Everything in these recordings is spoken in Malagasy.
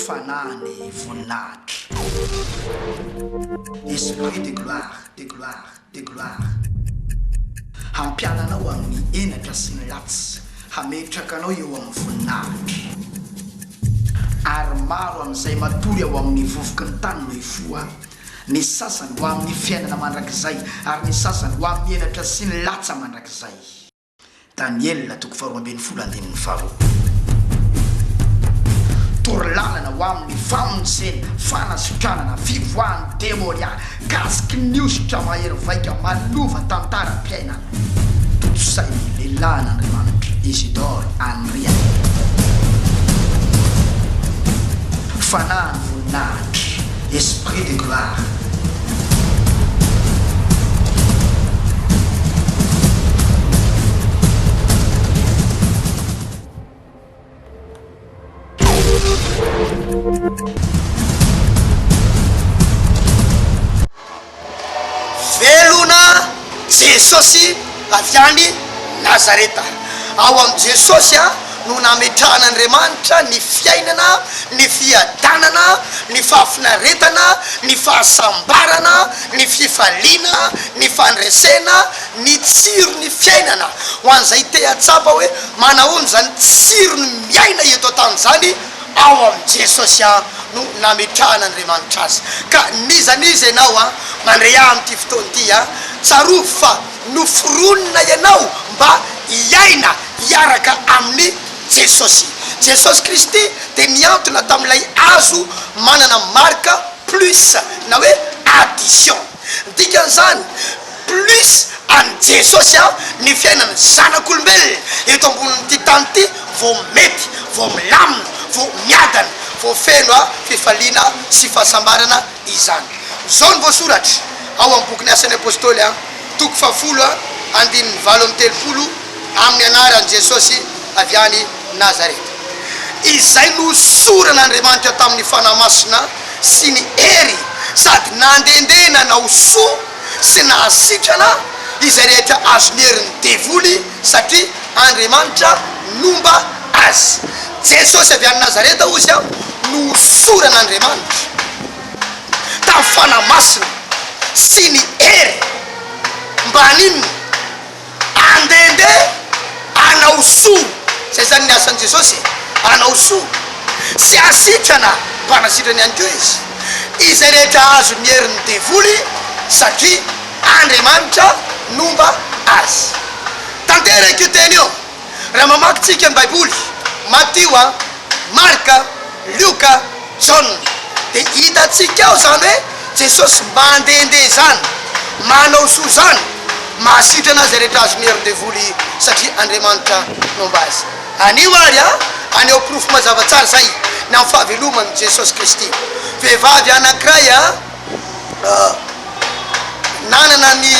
Fanahin'ny Voninahitra. Esprit de gloire, de gloire, de gloire. Hampiananao amin'ny enatra sy ny latsy, hametrakanao eo amin'ny voninahitra. Ary maro amin'izay matory ao amin'ny vovoky ny tany no hifoa. Ny sasany ho amin'ny fiainana mandrakizay, ary ny sasany ho amin'ny enatra sy ny latsa mandrakizay. Daniel toko 12:5. Torlalana ho amin'ny famonjena, fanasitranana, fivoahany demonia, kasiky ny ositra mahery vaika malova tantaram-piainana. Totsay lehilahy n'Andriamanitra Isidore ANDRIANIRINA. Fanahin'ny Voninahitra, Esprit de Gloire. Velona Jesosy avy Nazareta. Ao am Jesosy no nametrahan'Andriamanitra ny fiainana, ny fiadanana, ny fahafinaretana, ny fahasambarana, ny fifaliana, ny fandresena, ny tsiro ny fiainana. Ho an'izay te atsapa hoe manahony zany tsiro ny miaina eto tamin'izany ao am Jesosy no nametrahan'Andriamanitra azy. Ka nizaniza ianao mandray amin'ity fotoana ity tsarovy fa noforonina ianao mba hiaina hiaraka amin'ny Jesosy. Jesosy Kristy dia niantona tamin'ilay azo manana marka plus na hoe addition. Dikan'izany plus any Jesosy ny fiainany zanak'olombelona eto ambonin'ity tany ity vao mety, vao milamina, vao miadana, vao feno fifaliana sy fahasambarana izany. Zao ny voasoratra ao amin'ny boky ny asan'ny apôstôly toko 7:7 amin'ny anaran'i Jesosy avy any Nazareta. Izay no soran'Andriamanitra tamin'ny fanahy masina sy ny hery sady nandendena nao soa sy nahasitrana izay rehetra azony herin'ny devoly satria Andriamanitra nomba azy. Jesosy avy any Nazareta ozy no soran'Andriamanitra tamin'ny fanahy masina sy ny hery mba ninona andende anao soa. Zay zany ny asan'i Jesosy, anao soa sy asitrana mba nasitrany ihany koa izy izay rehetra azo ny herin'ny devoly satria Andriamanitra nomba azy. Tanteraka io teny io raha mamakytsika ny Baiboly, Matio, Marka, Luka, John, dia hitatsika ao zany hoe Jesosy mandende zany, manao soa zany, mahasitrana azy rehetra azo ny herin'ny devoly satria Andriamanitra nomba azy. Anio ary aneo profo mazava tsara zay ny amin'ny fahavelomany Jesosy Kristy. Vehivavy anankiray nanana ny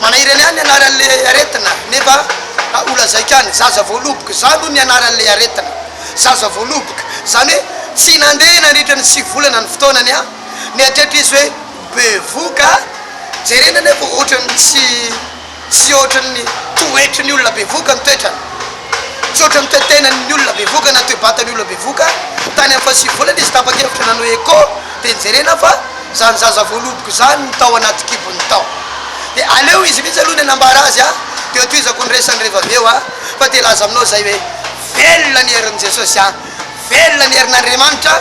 manahirany any anaran'le aretina nefa ola zaika any zaza voaloboka zany ny anaran'le aretina. Zaza voaloboka zany hoe tsy nandeha nandritra ny 9 volana ny fotoanany ny atretra izy hoe bevoka jerena nefa ohatrany tsy ohatrany toetry ny olona bevoka ny toetrany, tsy ohatrany toetenany olona bevoka na toebatany olona bevoka. Tany amin'ny 9 volana izy tapa-kevitra nanao eko dia nijerena fa zany zaza voaloboka zany ny tao anaty kibony tao. Dia aleo izy mihitsy aloha ny anambara azy dia toizako ny resany rehefa avy eo fa dia laza aminao zay hoe velona ny herin'i Jesosy velona ny herin'Andriamanitra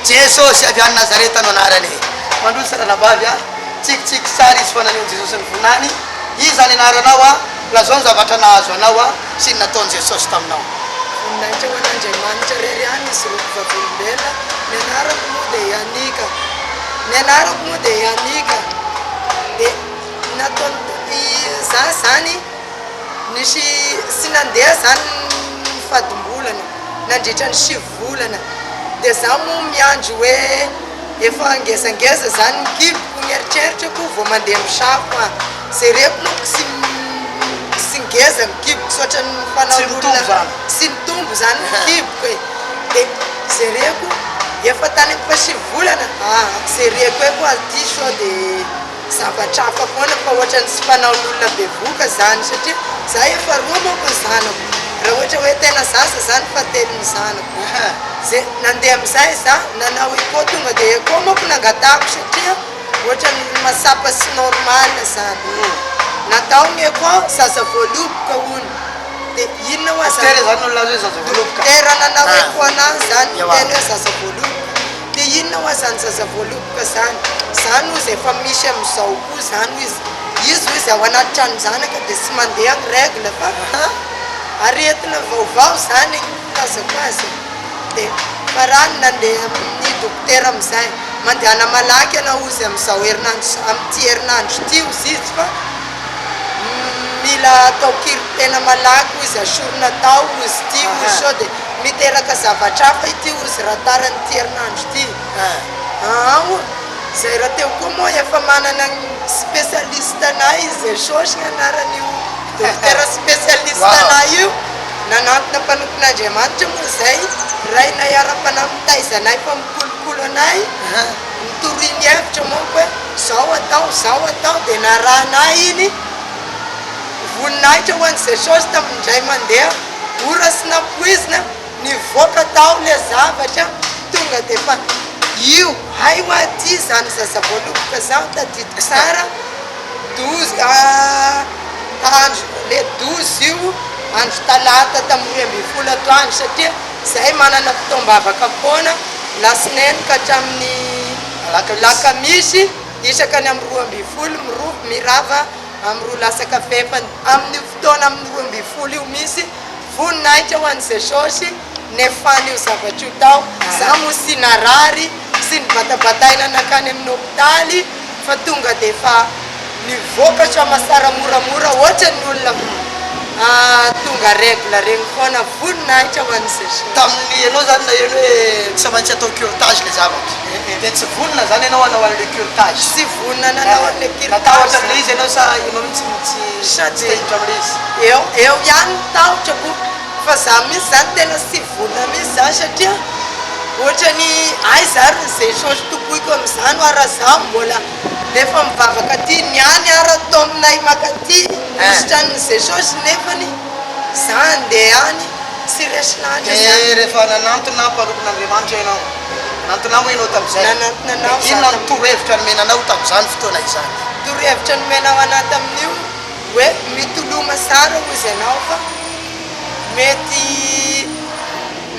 Jesosy avy any Nazareta no anarany. Mandroso saranabavy tsikitsiky tsara izy fa naneho Jesosy ny vonany. Izy zany anaranao lazao ny zavatra nahazo anao sy ny nataon'i Jesosy taminao. Voninahitra ho an'Andriamanitra rery any izy roko vavolombelona. Ny anarako moa dia Annika. Ny anarako moa dia Annika. Dia nataony za zany nisy sy nandeha zany ny fadimbolana nandritra ny 7 volana. Dia za moa miandro hoe efa ngezangeza zany ny kiboko mieritreritrako vao mandeha misako zay reko noko sy ngeza ny kiboko soatra ny fanaolona sy mitombo zany ny kiboko e. Dia zay reko efa tany fa 7 volana zay reko eko aty sao dia zavatra hafa foana fa ohatrany sy fanaolona bevoka zany satria za efa roa moko ny zanako. Raha ohatra hoe tena zaza zany fa telo ny zanako. zay nandeha am'izay za nanao iko tonga de iko moko nangatako satria ohatrany masapa sy normal zany nataony iko zaza voaloboka ony de inona ho azatera nanao iko anazy zany tena hoe zaza voaloboka de inona ho azany zaza voaloboka zany zany ozy efa misy am'izao koa zany izy izy ao anaty trano zanaka de sy mandeha ny règle fa aretina vaovao zany tazako azy de farany nandeha amin'ny dokotera am'izay mandehana malaky anao izy am'izao herinandro am'ty herinandro ty izy izy fa mila atao kiry-tena malaky izy asorona tao izy ty izy sao de miteraka zavatra hafa ity izy raha taran'ty herinandro ty zay raha teo koa moa efa manana spécialiste anay izy Jesosy anaran'io dokotera spécialiste anay io nanantona mpanompon'Andriamanitra moa zay rainay ara-panamitaiza-nay fa mikolokolo anay mitoriny hevitra moako hoe zao atao de narahanay iny voninahitra ho an'ny Jesosy tamindray mandeha ora sy napoizina nivoaka tao le zavatra tonga de fa io hay ho aty zany zaza voaloboka zao tadidiko sara 12 andro le 12 io andro talata tamin'ny 12 atoandro satria zay manana fotoam-bavaka foana lasinainy ka hatramin'ny lakamisy isaka ny amin'ny 12 mirava amin'ny 2 lasaka fefany amin'ny fotoana amin'ny 12 io misy voninahitra ho an'ny Jesosy nefany io zavatra io tao za mo sy narary sy ny batabataina nakany amin'ny hôpitaly fa tonga de fa nivokatra masara moramora ohatra ny olona tonga règle regny foana voninahitra ho an'ny Jesosy tamin'ny anao zany na eno hoe tsy maintsy atao curtage le zavatra de tsy vonina zany anao anao an'le curtage sy vonina nanao an'le curtage le izy anao sa anao mitsy sady am'le izy eo ihany tahotrako fa za misy zany tena sy vonina misy za satria ohatrany ay zary ny Jesosy tokoiko am'izany ara za mbola nefa mivavaka ty niany ara atao aminay makaty misitran'ny Jesosy nefany za andeha any sy resilandra rehefa nanantona mpanopon'Andriamanitra ianao nanantona mo ianao tam'izay nanantonanao inona ny torohevitra nomenanao tam'izany fotoana izany torohevitra nomenao anaty amin'io hoe mitoloma sara ozy anao fa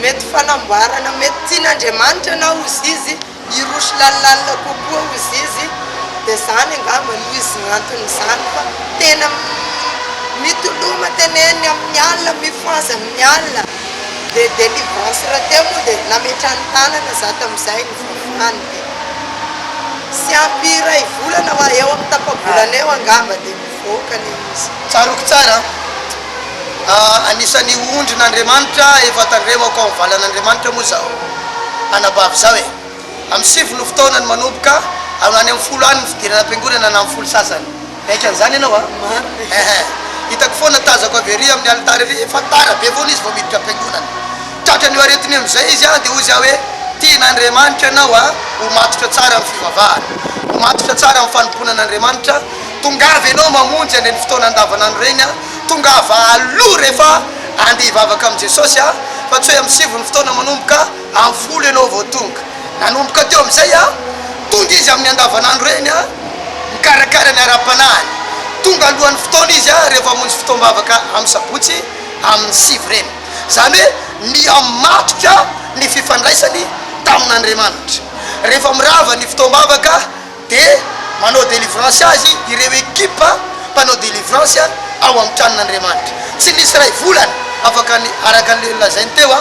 mety fanamboarana mety tian'Andriamanitra anao izy izy irosy lalilalina kokoa izy izy de zany angamba no izy gn'antony zany fa tena mitoloma teneny amin'ny alina mifoaza amin'ny alina de délivrance raha teo moa de nametrany tanana za tam'izay ny vavany de sy ampira ivolana fa eo amin'ny tapavolana eo angamba de mivoaka ny izy tsaroko tsara anisan'ny ondrin'Andriamanitra efa tandremako ao mivalan'Andriamanitra moa zao anabavy zao e amin'ny 7 fotoana ny manomboka amin'ny 10 any fidirana am-piangonana na amin'ny 10 sasany aiky an'izany ianao hitako foana tazako avery amin'ny alitary ry efa tara be foana izy vao miditra am-piangonana tratra ny aretiny am'izay izy de ozy hoe tian'Andriamanitra anao ho matotra tsara amin'ny fivavahana ho matotra tsara amin'ny fanomponan'Andriamanitra tongavy ianao mamonjy any ny fotoana andavanandro regny tongava aloha rehefa andeha hivavaka amin'i Jesosy fa tsy hoe amin'ny 7 fotoana manomboka amin'ny 10 ianao vao tonga nanomboka teo am'izay tonga izy amin'ny andavanandro regny mikarakara ny ara-panahiny tonga alohan'ny fotoana izy rehefa hamonjy fotoam-bavaka amin'ny sabotsy amin'ny 7 regny zany hoe miamatotra ny fifandraisany tamin'Andriamanitra rehefa mirava ny fotoam-bavaka de manao délivrance azy ireo ekipa mpanao délivrance ao amin'ny tranon'Andriamanitra tsy nisy ray volana afaka araka ny lazainy teo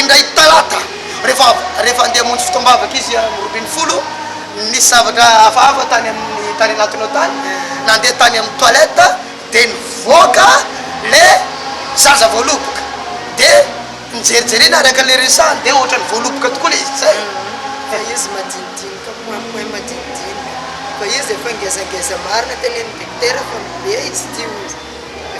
indray talata rehefa andeha hamonjy fotoam-bavaka izy amin'ny 20 nisy zavatra hafahafa tany amin'ny tany anatinao tany nandeha tany amin'ny toilette de nivoaka le zaza voaloboka de nijerijerena araka le resany de ohatra ny voaloboka tokoa le izy zay fa izy madinidinika moamoe madinidinika fa izy efa ngezangeza marina teneny dokotera fa be izy ty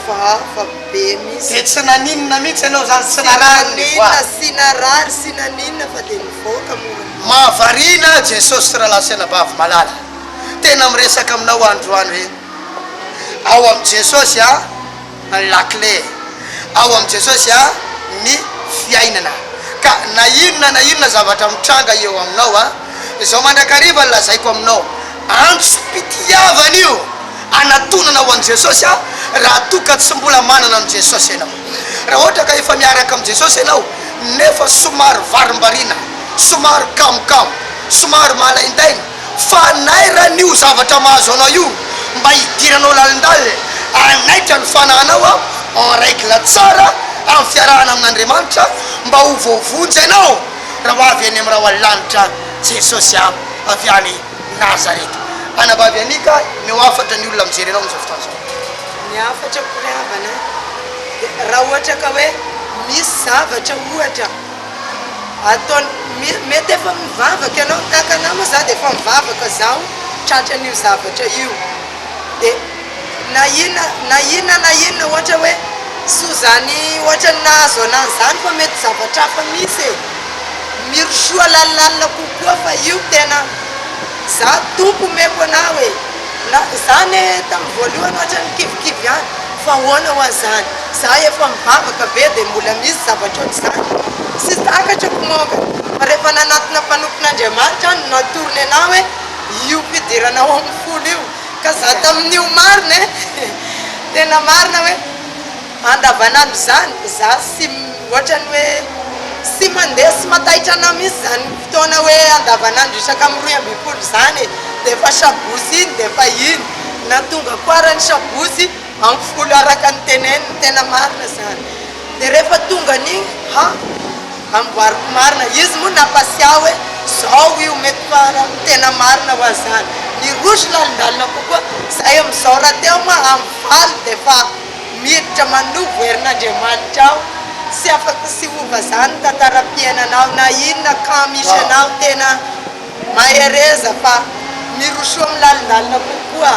fa be misy de tsy naninona mihitsy ianao zany tsy narariny sy narary sy naninona fa de nivoaka moa mahavarina Jesosy raha lasena bavy malala tena miresaka aminao androany hoe ao amin'ny Jesosy ny lakle ao amin'ny Jesosy ny fiainana ka na inona zavatra mitranga eo aminao a zao mandrakariva lazaiko aminao antso-pitiavana io anatonana ho an' Jesosy a raha toka tsy mbola manana am' Jesosy ianao raha ohatra ka efa miaraka am' Jesosy ianao nefa somary varimbarina somary kamokamo somary malaindaina fa nairan'io zavatra mahazo anao io mba hidiranao lalindalina anaitra ny fanahanao a en règle tsara amin'ny fiarahana amin'Andriamanitra mba ho voavonjy ianao raha ho avy any amin'ny raha alanitra Jesosy avy any Nazareta. Anabavy Annika mihoafatra ny olona mijery anao amin'izao fotoana izao. Miafatra koravana raha ohatra ka hoe misy zavatra ohatra ataony mety efa mivavaka ianao tahaka anao moa za dia efa mivavaka zaho tratran'io zavatra io dia na inona ohatra hoe so zany ohatra ny nahazo anazy zany fa mety zavatra hafa misy e mirosoa lalilalina kokoa fa io tena za tompo meko anao e zany tamin'ny voalohany ohatra ny kivikivy any fa hoana ho azany za efa mivavaka be dia mbola misy zavatra ohatry zany sy takatra komoka fa rehefa nanatina mpanompon'Andriamanitra no natorony anao hoe io mpidiranao amin'ny folo io ka za tamin'io marina e tena marina hoe andavanandro zany za sy ohatrany hoe sy mandeha sy matahitra anao misy zany fotoana hoe andavanandro isaka amin'ny 12 zany e dia efa sabosy iny dia efa iny na tonga koarany sabosy amin'ny folo araka ny teneniny tena marina zany dia rehefa tonga an'igny amboariko marina izy moa napasy aho hoe zao io mety fara tena marina ho azany nirosy lalindalina kokoa zay am'izao raha teo moa amin'ny faly dia efa miditra manovo herin'Andriamanitra aho sy afaka sy ova zany tantara-piainanao na inona ka misy anao tena mahereza fa mirosoa amin'ny lalindalina kokoa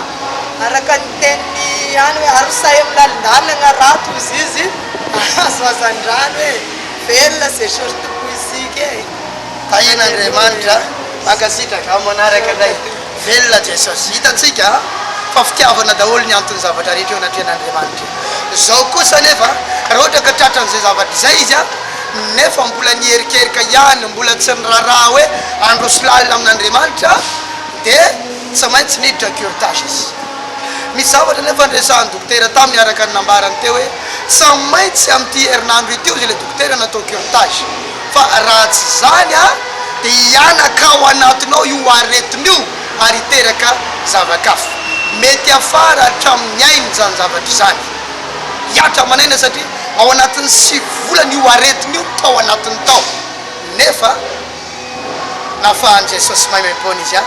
araka ny teniny any hoe arosay amin'ny lalindalina gnarato izy izy azo azan-drano hoe velona zay sorte poésique e tahin'Andriamanitra mankasitraka manaraka anay velona Jesosy hitatsika fa fitiavana daholo ny antony zavatra rehetra eo anatrehan'Andriamanitra zao kosa nefa raha ohatra ka tratran'izay zavatra izay izy a nefa mbola niherikerika ihany mbola tsy niraraha hoe androso lalina amin'Andriamanitra dia tsy maintsy niditra curtage izy misy zavatra nefa nresahan'ny dokotera tamin'ny araka ny nambarany teo hoe tsy maintsy amin'ity herinandro iteo zay le dokotera natao curtage fa raha tsy zany a dia hianaka ao anatinao io aretin'io ary hiteraka zavakafa mety afara hatramin'ny ainy zany zavatra zany hiatra manaina satria ao anatin'ny 7 volana io aretin'io tao anatin'ny tao nefa nahafahan'i Jesosy mahay-maim-pona izy a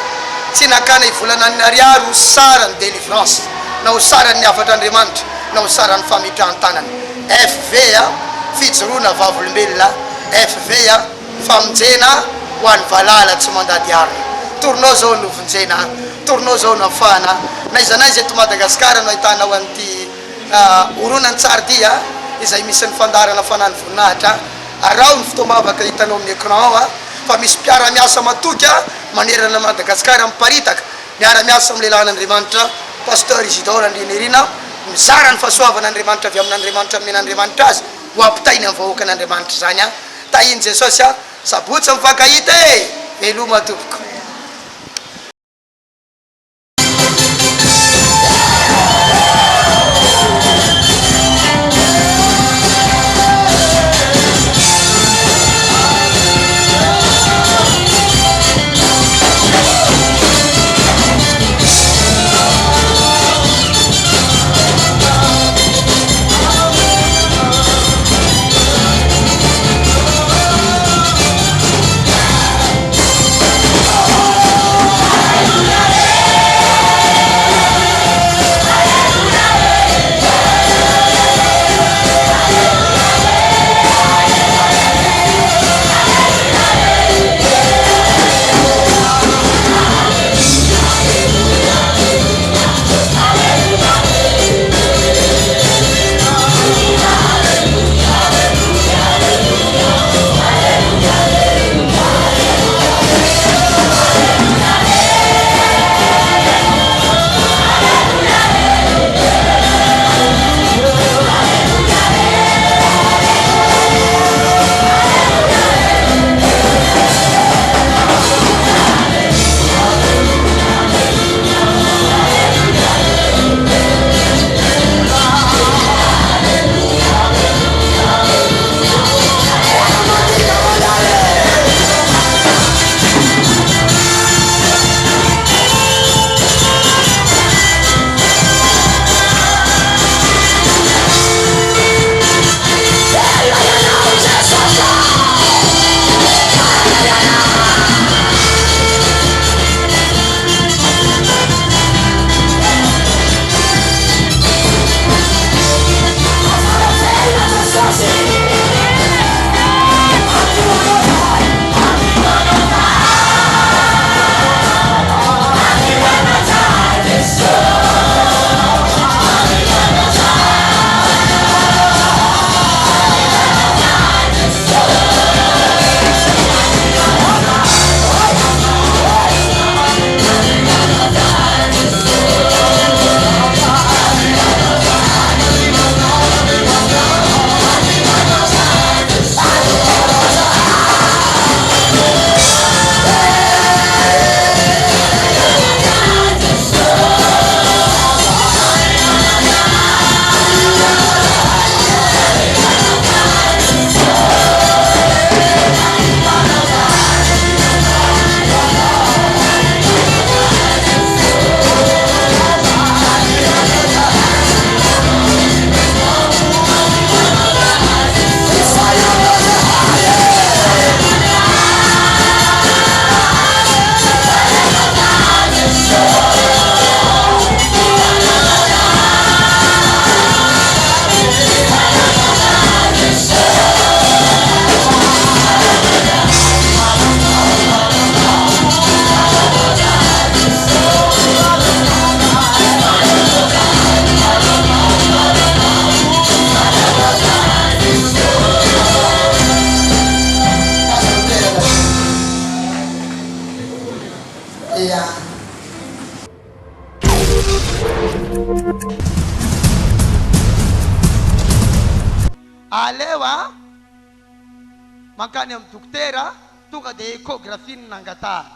tsy nakana hivolana ny ariary ho sarany délivrance na ho sarany afatr'Andriamanitra na ho sarany famitran-tanany FV a Fijoroana Vavolombelona FV a famonjena ho an'ny valala tsy mandady arina tournao zao novonjena tournao zao nafana na izanaizy eto Madagasikara no ahitanao an'ity oronany tsardy a izay misy ny fandarana fanany voninahitra arao ny fotoam-pivavahana hitanao amin'ny écran ao a fa misy mpiara-miasa matoky a manerana Madagasikara miparitaka miara-miasa amin'ny lehilahin'Andriamanitra Pasteur Isidore ANDRIANIRINA mizara ny fahasoavan'Andriamanitra avy amin'Andriamanitra men'Andriamanitra azy ho ampitainy amin'ny vahoakan'Andriamanitra zany a tahiny Jesosy a sabotsy mifankahita e veloma tompoko. mankany amin'ny dokotera tonga dia échographie ny nangatahana.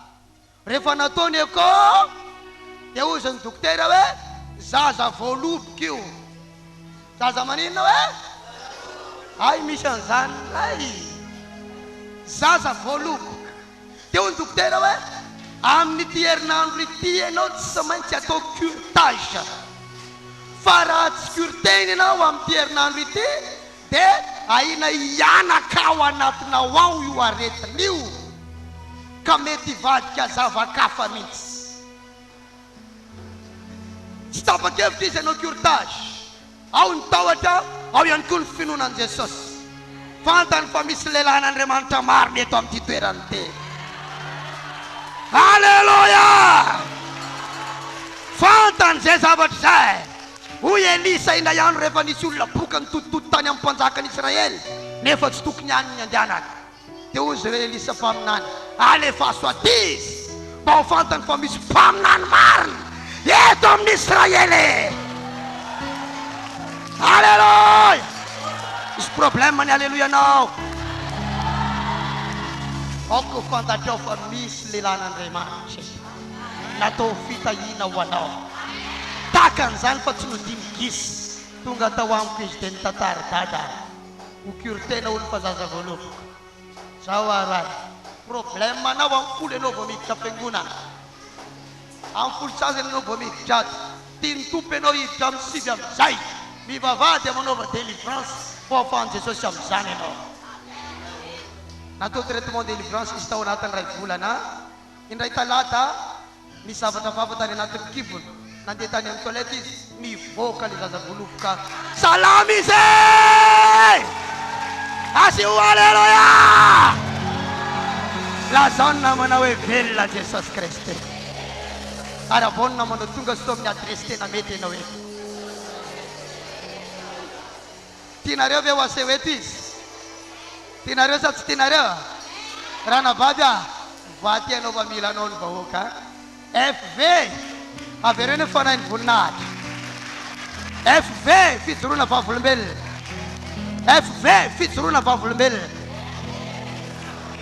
Rehefa nataony écho dia hozy ny dokotera hoe zaza voaloboka io. Zaza maninona hoe? Ay, misy an'izany lay. Zaza voaloboka. Dia hoy ny dokotera hoe amin'ity herinandro ity ianao tsy maintsy atao curtage. Fa raha tsy curtainy ianao amin'ity herinandro ity dia ahina hianaka ao anatinao ao io aretin'io ka mety hivadika zava-kafa mihitsy. Tsy tapa-kevitra izy ianao curtage. Ao ny tahotra, ao ihany koa ny finoanan Jesosy. Fantany fa misy lehilahin'Andriamanitra maro eto amin'ity toerana ity. Halleluja! Fantany zay zavatra zay. Hoy Eglise indray andro rehefa nisy olona boka nytotototo tany amin'ny mpanjakan'i Israely nefa tsy tokony haniny andehanana. Dia hozy Eglise mpaminany, alefa soit izy mba ho fantany fa misy mpaminany marina eto amin'ny Israely. Halleluja! Misy problème ny halleluja anao. Oko fantatrao fa misy lehilahin'Andriamanitra natao fitahiana ho anao. Takan'izany fa tsy nodimigisy tonga tao amiko izy dia nitantara dada ho curtena olo fa zaza voaloboka. Zao aroany problème anao amin'ny folo ianao vao miditra am-piangonana. Amin'ny folo sasany ianao vao miditra ato. Tiany tompo ianao hiditra amin'ny sivy amin'izay. Mivavahady manaova délivrance fa ahafahan'i Jesosy amin'izany ianao. Natao traitement délivrance izy tao anatin'ny ray volana. Indray talata misy zavatra fafa tany anatin'ny kibony. Nandeha tany amin'ny toilette izy mivoaka le zaza voaloboka. Salama izy! Asio halleluja! Lazana manao hoe velona Jesosy Kristy. Ary avonina manao tonga sy amin'ny adresy tena mety ianao eto. Tianareo ve ho aseho eto izy? Tianareo sa tsy tianareo? Rana vavy vaty ianao fa mila anao ny vahoaka. FV avereny Fanahin'ny Voninahitra. FV Fijoroana Vavolombelona. FV Fijoroana Vavolombelona.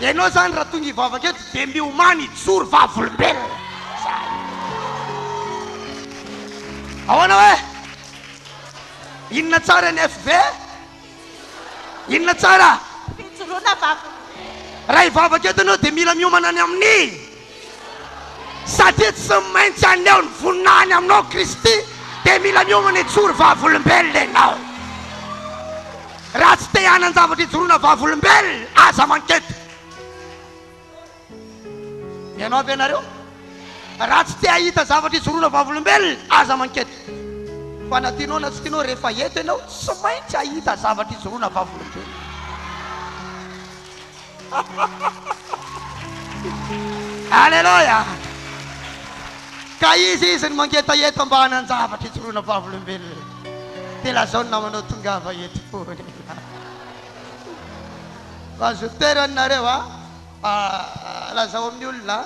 Ianao zany raha tonga hivavaka eto dia miomany hijoro Vavolombelona. Ahoana hoe? Inona tsara ny FV? Inona tsara? Fijoroana Vavolombelona. Raha hivavaka eto ianao dia mila miomana any amin'ny. Satria tsy maintsy aneo ny voninahiny aminao Kristy dia mila miomana hijoro Vavolombelona ianao. Raha tsy te hanan zavatra hijoroana Vavolombelona aza manketo. Ianao avy ianareo? Raha tsy te hahita zavatra hijoroana Vavolombelona aza manketo. Fa na tianao na tsy tianao rehefa eto ianao tsy maintsy hahita zavatra hijoroana Vavolombelona. Halleluja! Ka izy ny mangeta eto mba hanan-javatra hijoroana Vavolombelona. Dia lazao ny namanao tongava eto foana. Azo teranareo lazao amin'ny olona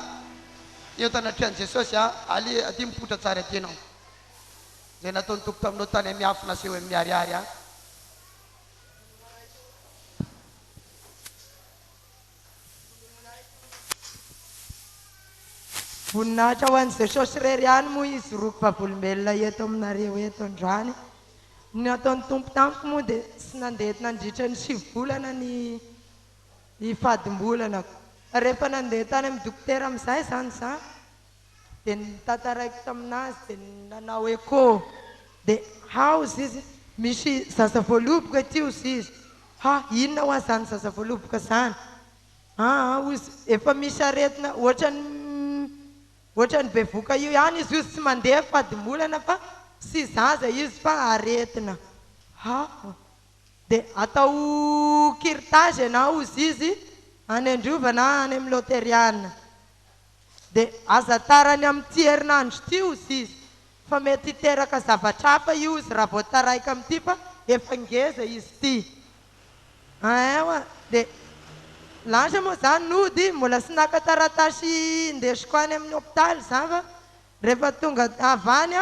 eo tanatrehan'i Jesosy aty mipotra tsara aty ianao. Zay nataony tompo taminao tany amin'ny afina seho amin'ny ariary. Voninahitra ho an'i Jesosy rery ihany moa izy roko Vavolombelona eto aminareo eto androany. Ny ataon'ny tompo tamiko moa dia tsy nandeha nandritra ny 7 volana ny fadim-bolana. Rehefa nandeha tany amin'ny dokotera amin'izay zany za dia nitantaraiko taminazy dia nanao écho dia haozy izy misy zaza voaloboka aty ozy izy. Inona ho azany zaza voaloboka zany? Ozy efa misy aretina ohatrany bevoka io ihany izy ozy tsy mandeha fadim-bolana fa sy zaza izy fa aretina. Dia atao curtage na ozy izy any Androva na any amin'ny Loteriana. Dia aza tarany amin'ity herinandro ity ozy izy fa mety hiteraka zavatra hafa io izy raha vao taraika amin'ity fa efa ngeza izy ity. Dia lasa moa zany nody mbola sy naka taratasy indesiko any amin'ny hôpitaly za fa rehefa tonga avany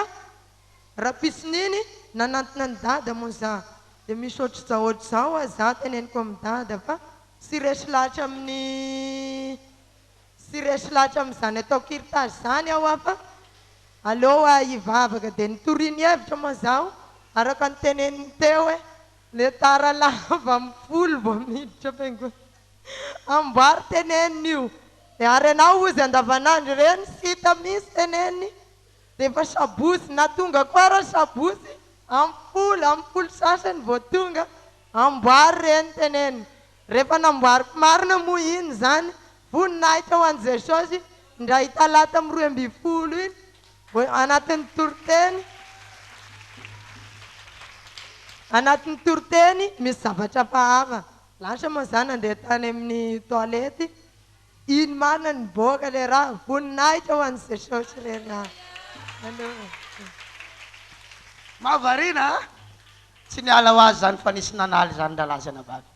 raha pisininy nanantona ny dada moa za dia misy ohatr'izao za teneniko amin'ny dada fa sy resy lahatra amin'ny sy resy lahatra amin'izany atao curtage zany aho afa aleo hivavaka dia nitoriany hevitra moa zaho araka ny teneniny teo hoe le tara lava amin'ny folo vao miditra pengo amboary teneniny io dia ary anao ozy andavanandro reny sy hita misy teneniny dia efa sabosy na tonga koa raha sabosy amin'ny folo sasany vao tonga amboary reny teneniny rehefa namboariko marina moa iny zany voninahitra ho an'i Jesosy ndray talata amin'ny 12 iny anatin'ny toroteny misy zavatra fahava lasa moa zany andeha tany amin'ny toalety iny marina ny boaka le raha voninahitra ho an'i Jesosy re raha mahavariana tsy niala ho azy zany fa nisy nanaly zany ralazana vavy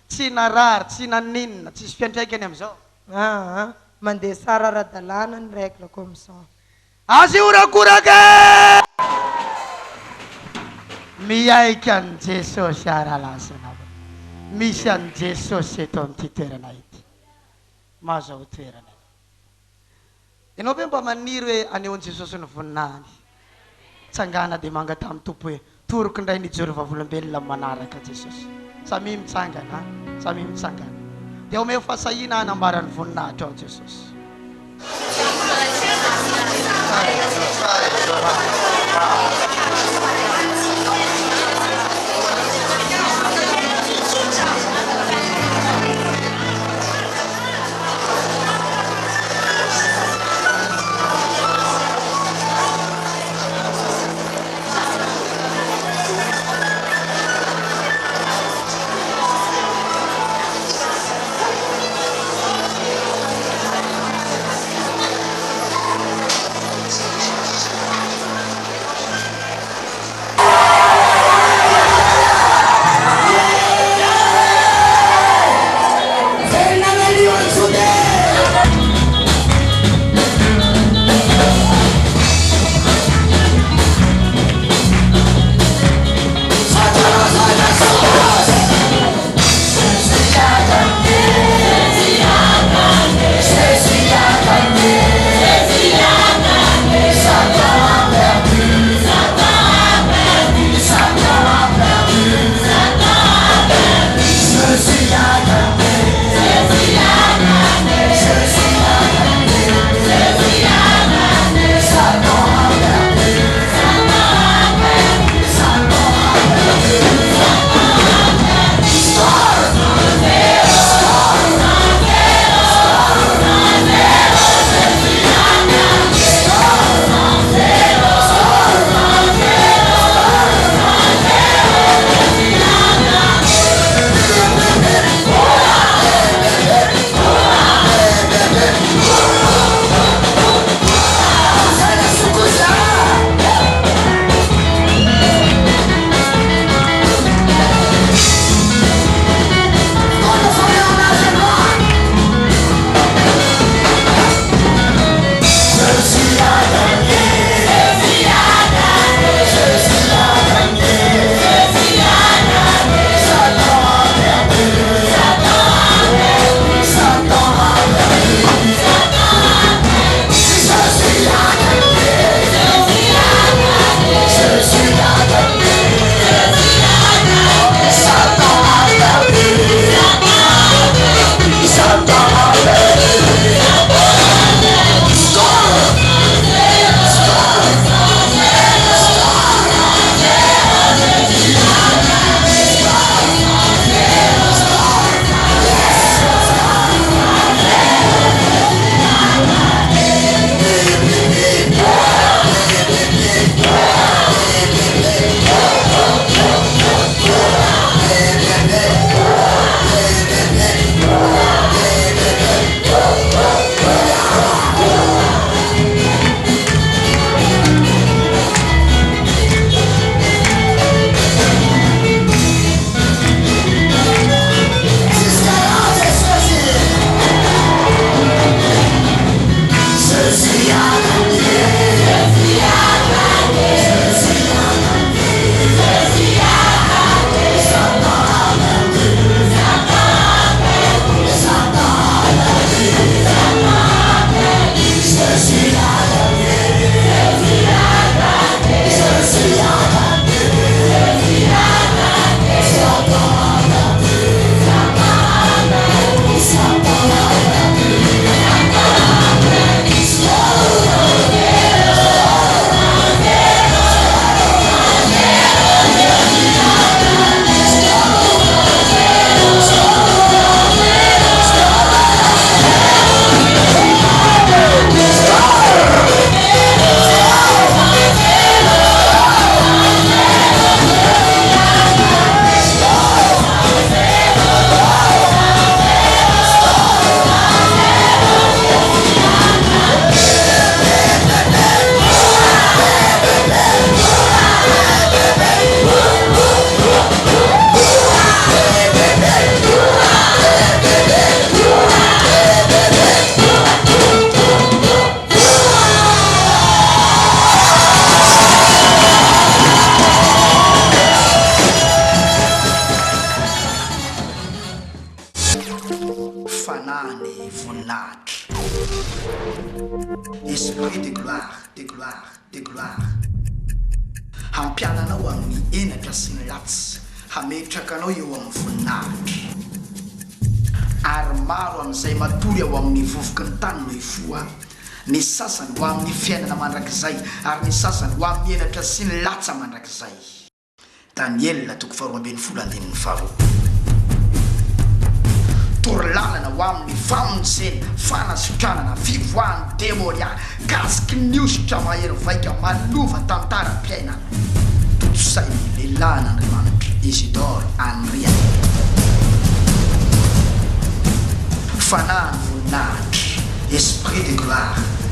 tsy narary tsy naninona tsisy fiantraikany am'izao mandeha sara ara-dalàna ny règle comme ça azy orakoraka miaika an' Jesosy aralazana misy an' Jesosy eto amin'ity toerana ity mazao toerana ianao ve mba maniry hoe anehoan' Jesosy ny voninahiny tsangana dia manga tamin'ny tompo hoe toroko indray nijoro vavolombelona manaraka Jesosy samy mitsangana samy mitsangana dia omeo fasahina hanambarany voninahitra ao Jesosy voninahitra. Esprit de gloire, de gloire, de gloire. Hampiananao amin'ny enatra sy ny latsy, hametraka anao eo amin'ny voninahitra. Ary maro amin'izay matory ao amin'ny vovoky ny tany no hifoa, ny sasany ho amin'ny fiainana mandrakizay, ary ny sasany ho amin'ny enatra sy ny latsa mandrakizay. Daniel toko 12:4. Torlalana ho amin'ny famonjena, fanasitranana, fivoahany demonia, kasiky ny ositra mahery vaika malova tantaram-piainana. Totosainy lehilahin'Andriamanitra Isidore ANDRIANIRINA. Fanahin'ny voninahitra, Esprit de gloire.